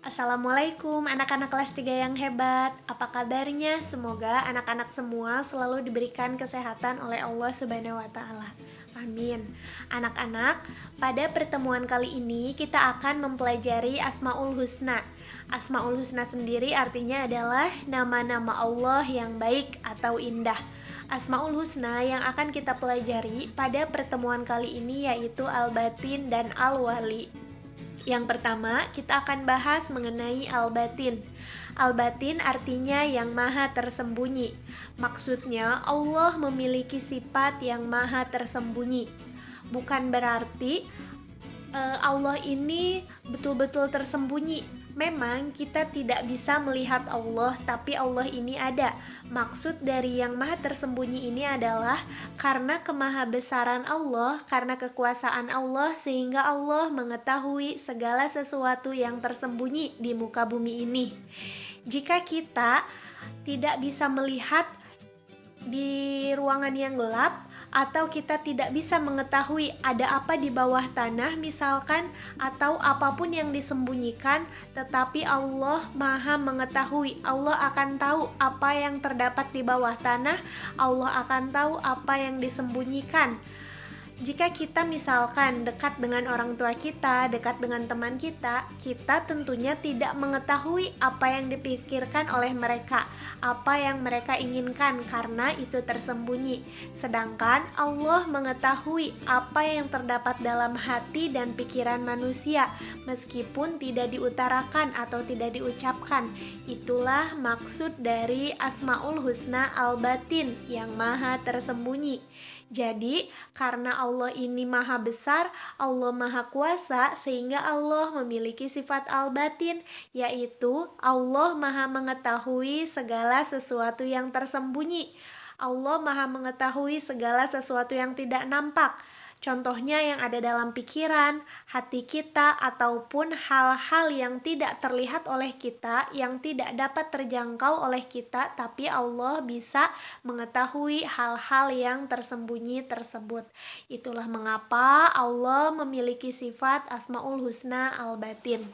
Assalamualaikum anak-anak kelas 3 yang hebat. Apa kabarnya? Semoga anak-anak semua selalu diberikan kesehatan oleh Allah Subhanahu wa taala. Amin. Anak-anak, pada pertemuan kali ini kita akan mempelajari Asmaul Husna. Asmaul Husna sendiri artinya adalah nama-nama Allah yang baik atau indah. Asmaul Husna yang akan kita pelajari pada pertemuan kali ini yaitu Al-Batin dan Al-Wali. Yang pertama, kita akan bahas mengenai al-batin. Al-batin artinya yang maha tersembunyi. Maksudnya, Allah memiliki sifat yang maha tersembunyi. Bukan berarti Allah ini betul-betul tersembunyi. Memang kita tidak bisa melihat Allah, tapi Allah ini ada. Maksud dari yang maha tersembunyi ini adalah karena kemahabesaran Allah, karena kekuasaan Allah, sehingga Allah mengetahui segala sesuatu yang tersembunyi di muka bumi ini. Jika kita tidak bisa melihat di ruangan yang gelap, atau kita tidak bisa mengetahui ada apa di bawah tanah misalkan, atau apapun yang disembunyikan, tetapi Allah maha mengetahui. Allah akan tahu apa yang terdapat di bawah tanah, Allah akan tahu apa yang disembunyikan. Jika kita misalkan dekat dengan orang tua kita, dekat dengan teman kita tentunya tidak mengetahui apa yang dipikirkan oleh mereka, apa yang mereka inginkan, karena itu tersembunyi. Sedangkan Allah mengetahui apa yang terdapat dalam hati dan pikiran manusia, meskipun tidak diutarakan atau tidak diucapkan. Itulah maksud dari Asmaul Husna Al-Batin, yang maha tersembunyi. Jadi, karena Allah ini maha besar, Allah maha kuasa, sehingga Allah memiliki sifat al-batin, yaitu Allah maha mengetahui segala sesuatu yang tersembunyi. Allah maha mengetahui segala sesuatu yang tidak nampak. Contohnya yang ada dalam pikiran, hati kita, ataupun hal-hal yang tidak terlihat oleh kita, yang tidak dapat terjangkau oleh kita, tapi Allah bisa mengetahui hal-hal yang tersembunyi tersebut. Itulah mengapa Allah memiliki sifat Asmaul Husna Al-Batin.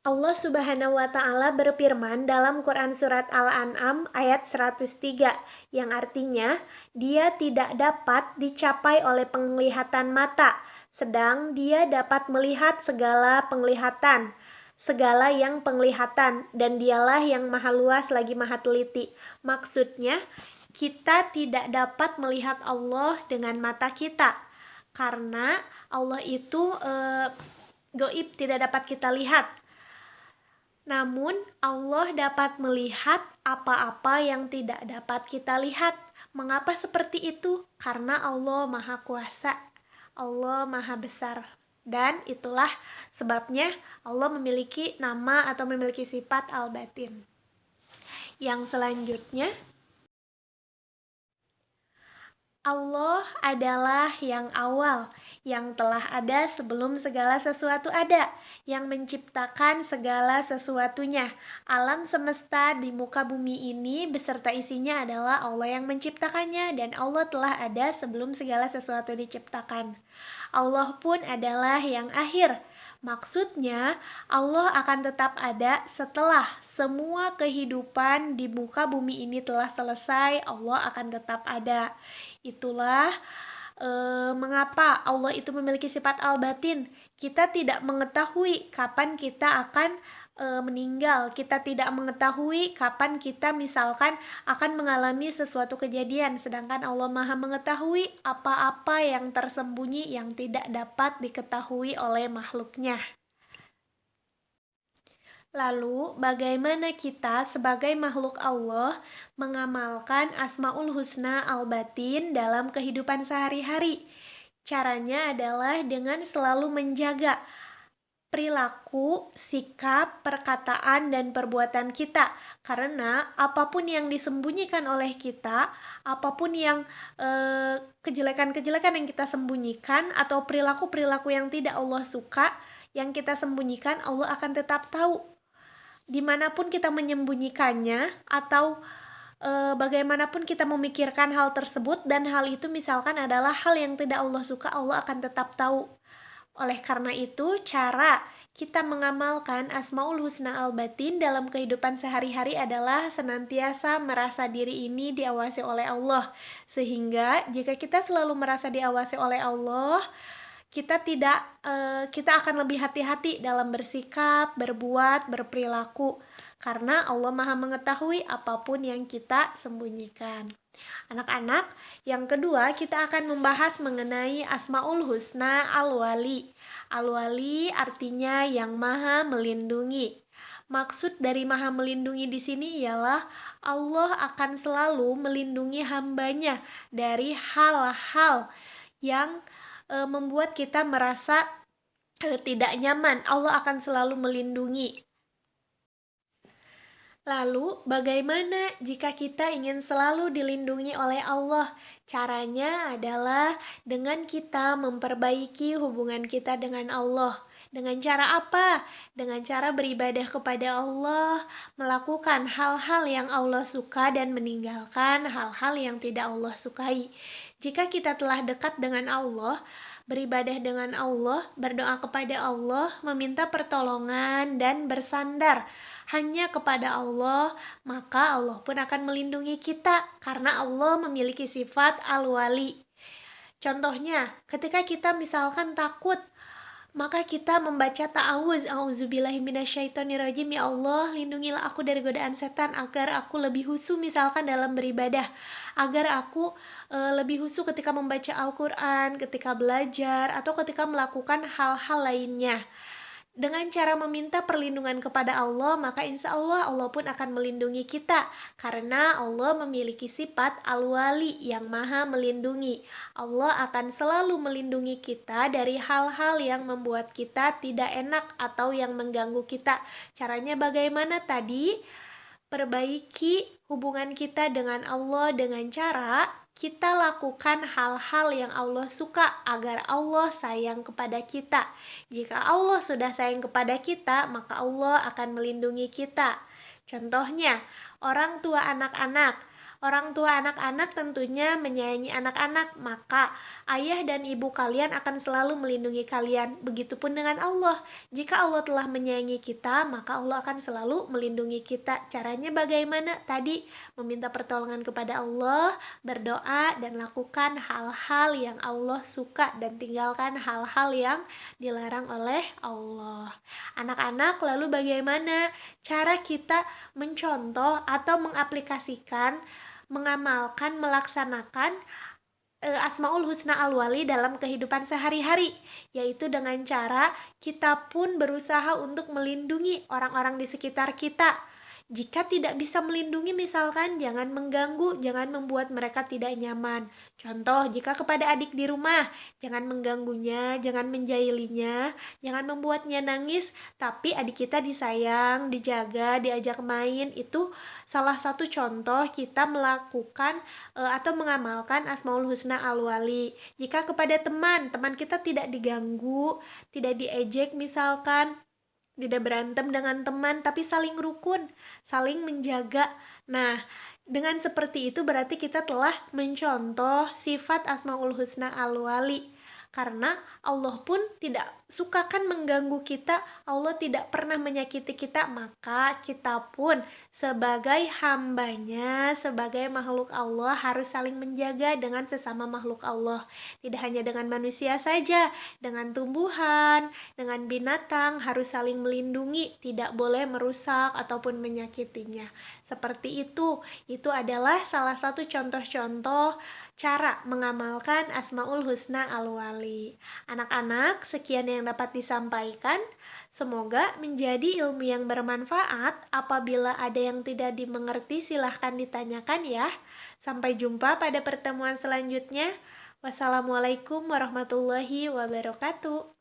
Allah Subhanahu wa taala berfirman dalam Quran surat Al-An'am ayat 103, yang artinya dia tidak dapat dicapai oleh penglihatan mata, sedang dia dapat melihat segala penglihatan, segala yang penglihatan, dan dialah yang maha luas lagi maha teliti. Maksudnya, kita tidak dapat melihat Allah dengan mata kita, karena Allah itu gaib, tidak dapat kita lihat. Namun, Allah dapat melihat apa-apa yang tidak dapat kita lihat. Mengapa seperti itu? Karena Allah maha kuasa, Allah maha besar. Dan itulah sebabnya Allah memiliki nama atau memiliki sifat al-batin. Yang selanjutnya, Allah adalah yang awal, yang telah ada sebelum segala sesuatu ada, yang menciptakan segala sesuatunya. Alam semesta di muka bumi ini beserta isinya adalah Allah yang menciptakannya, dan Allah telah ada sebelum segala sesuatu diciptakan. Allah pun adalah yang akhir. Maksudnya, Allah akan tetap ada setelah semua kehidupan di muka bumi ini telah selesai, Allah akan tetap ada. Itulah mengapa Allah itu memiliki sifat al-batin. Kita tidak mengetahui kapan kita akan meninggal. Kita tidak mengetahui kapan kita misalkan akan mengalami sesuatu kejadian, sedangkan Allah maha mengetahui apa-apa yang tersembunyi yang tidak dapat diketahui oleh makhluknya. Lalu, bagaimana kita sebagai makhluk Allah mengamalkan Asmaul Husna Al-Batin dalam kehidupan sehari-hari? Caranya adalah dengan selalu menjaga perilaku, sikap, perkataan, dan perbuatan kita. Karena apapun yang disembunyikan oleh kita, apapun yang kejelekan-kejelekan yang kita sembunyikan, atau perilaku-perilaku yang tidak Allah suka, yang kita sembunyikan, Allah akan tetap tahu. Dimanapun kita menyembunyikannya, atau bagaimanapun kita memikirkan hal tersebut, dan hal itu misalkan adalah hal yang tidak Allah suka, Allah akan tetap tahu. Oleh karena itu, cara kita mengamalkan Asmaul Husna Al-Batin dalam kehidupan sehari-hari adalah senantiasa merasa diri ini diawasi oleh Allah. Sehingga jika kita selalu merasa diawasi oleh Allah, kita akan lebih hati-hati dalam bersikap, berbuat, berperilaku. Karena Allah Maha mengetahui apapun yang kita sembunyikan. Anak-anak, yang kedua kita akan membahas mengenai Asmaul Husna Al-Wali. Al-Wali artinya yang maha melindungi. Maksud dari maha melindungi di sini ialah Allah akan selalu melindungi hambanya dari hal-hal yang membuat kita merasa tidak nyaman. Allah akan selalu melindungi. Lalu, bagaimana jika kita ingin selalu dilindungi oleh Allah? Caranya adalah dengan kita memperbaiki hubungan kita dengan Allah. Dengan cara apa? Dengan cara beribadah kepada Allah, melakukan hal-hal yang Allah suka dan meninggalkan hal-hal yang tidak Allah sukai. Jika kita telah dekat dengan Allah, beribadah dengan Allah, berdoa kepada Allah, meminta pertolongan, dan bersandar hanya kepada Allah, maka Allah pun akan melindungi kita karena Allah memiliki sifat al-wali. Contohnya, ketika kita misalkan takut, maka kita membaca ta'awuz, a'udzubillahi minasyaitonirrajim, ya Allah lindungilah aku dari godaan setan agar aku lebih husu misalkan dalam beribadah, agar aku lebih husu ketika membaca Al-Quran, ketika belajar, atau ketika melakukan hal-hal lainnya. Dengan cara meminta perlindungan kepada Allah, maka insya Allah Allah pun akan melindungi kita karena Allah memiliki sifat al-wali yang maha melindungi. Allah akan selalu melindungi kita dari hal-hal yang membuat kita tidak enak atau yang mengganggu kita. Caranya bagaimana tadi? Perbaiki hubungan kita dengan Allah dengan cara kita lakukan hal-hal yang Allah suka agar Allah sayang kepada kita. Jika Allah sudah sayang kepada kita, maka Allah akan melindungi kita. Contohnya, orang tua anak-anak. Orang tua anak-anak tentunya menyayangi anak-anak, maka ayah dan ibu kalian akan selalu melindungi kalian. Begitupun dengan Allah. Jika Allah telah menyayangi kita, maka Allah akan selalu melindungi kita. Caranya bagaimana? Tadi meminta pertolongan kepada Allah, berdoa, dan lakukan hal-hal yang Allah suka dan tinggalkan hal-hal yang dilarang oleh Allah. Anak-anak, lalu bagaimana cara kita mencontoh atau mengaplikasikan, mengamalkan, melaksanakan Asmaul Husna Al-Wali dalam kehidupan sehari-hari, yaitu dengan cara kita pun berusaha untuk melindungi orang-orang di sekitar kita. Jika tidak bisa melindungi, misalkan jangan mengganggu, jangan membuat mereka tidak nyaman. Contoh, jika kepada adik di rumah, jangan mengganggunya, jangan menjailinya, jangan membuatnya nangis, tapi adik kita disayang, dijaga, diajak main. Itu salah satu contoh kita melakukan atau mengamalkan Asmaul Husna Al-Wali. Jika kepada teman kita tidak diganggu, tidak diejek misalkan, tidak berantem dengan teman, tapi saling rukun, saling menjaga. Nah, dengan seperti itu berarti kita telah mencontoh sifat Asmaul Husna Al-Wali. Karena Allah pun tidak sukakan mengganggu kita, Allah tidak pernah menyakiti kita, maka kita pun sebagai hambanya, sebagai makhluk Allah harus saling menjaga dengan sesama makhluk Allah. Tidak hanya dengan manusia saja, dengan tumbuhan, dengan binatang harus saling melindungi, tidak boleh merusak ataupun menyakitinya. Seperti itu adalah salah satu contoh-contoh cara mengamalkan Asmaul Husna Al-Wali. Anak-anak, sekian yang dapat disampaikan. Semoga menjadi ilmu yang bermanfaat. Apabila ada yang tidak dimengerti, silahkan ditanyakan ya. Sampai jumpa pada pertemuan selanjutnya. Wassalamualaikum warahmatullahi wabarakatuh.